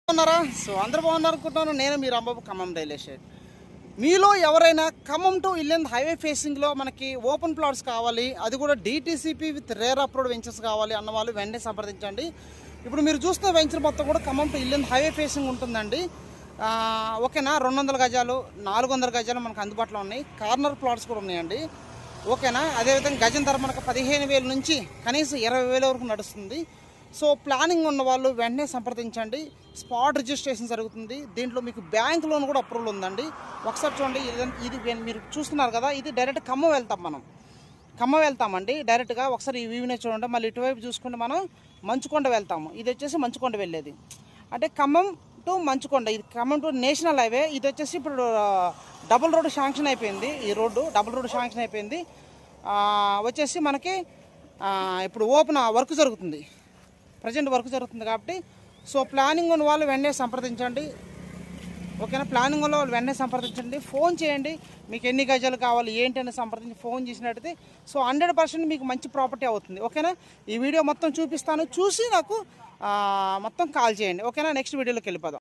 బాగున్నారా? సో అందరూ బాగున్నారు అనుకుంటున్నాను. నేను మీ రాంబాబు, ఖమ్మం రియల్ ఎస్టేట్. మీలో ఎవరైనా ఖమ్మం టు ఇల్లెంద్ హైవే ఫేసింగ్లో మనకి ఓపెన్ ప్లాట్స్ కావాలి, అది కూడా DTCP with rare approved ventures కావాలి అన్న వాళ్ళు వెంటనే సంప్రదించండి. ఇప్పుడు మీరు చూస్తున్న వెంచర్ మొత్తం కూడా Khammam to Yellandu highway facing ఉంటుందండి. ఓకేనా, 200 గజాలు 400 గజాలు మనకు అందుబాటులో ఉన్నాయి. కార్నర్ ప్లాట్స్ కూడా ఉన్నాయండి. ఓకేనా, అదేవిధంగా గజం ధర మనకు 15,000 నుంచి కనీసం 20,000 వరకు నడుస్తుంది. సో ప్లానింగ్ ఉన్న వాళ్ళు వెంటనే సంప్రదించండి. స్పాట్ రిజిస్ట్రేషన్ జరుగుతుంది. దీంట్లో మీకు బ్యాంక్ లోన్ కూడా అప్రూవల్ ఉందండి. ఒకసారి చూడండి, ఇది మీరు చూస్తున్నారు కదా, ఇది డైరెక్ట్ ఖమ్మం వెళ్తాం. మనం ఖమ్మం వెళ్తామండి డైరెక్ట్గా. ఒకసారి ఈ వ్యూనే చూడండి. మళ్ళీ ఇటువైపు చూసుకుంటే మనం మంచుకొండ వెళ్తాము. ఇది వచ్చేసి మంచుకొండ వెళ్ళేది, అంటే ఖమ్మం టు మంచుకొండ. ఇది ఖమ్మం టు నేషనల్ హైవే. ఇది వచ్చేసి ఇప్పుడు డబుల్ రోడ్ శాంక్షన్ అయిపోయింది. ఈ రోడ్డు డబుల్ రోడ్ శాంక్షన్ అయిపోయింది. వచ్చేసి మనకి ఇప్పుడు ఓపెన్ వర్క్ జరుగుతుంది, ప్రజెంట్ వర్క్ జరుగుతుంది కాబట్టి. సో ప్లానింగ్ ఉన్న వాళ్ళు వెంటనే సంప్రదించండి. ఓకేనా, ప్లానింగ్ ఉన్న వాళ్ళు వెంటనే సంప్రదించండి. ఫోన్ చేయండి, మీకు ఎన్ని గజాలు కావాలి ఏంటి అని సంప్రదించి ఫోన్ చేసినట్టయితే సో 100% మీకు మంచి ప్రాపర్టీ అవుతుంది. ఓకేనా, ఈ వీడియో మొత్తం చూపిస్తాను, చూసి నాకు మొత్తం కాల్ చేయండి. ఓకేనా, నెక్స్ట్ వీడియోలోకి వెళ్ళిపోదాం.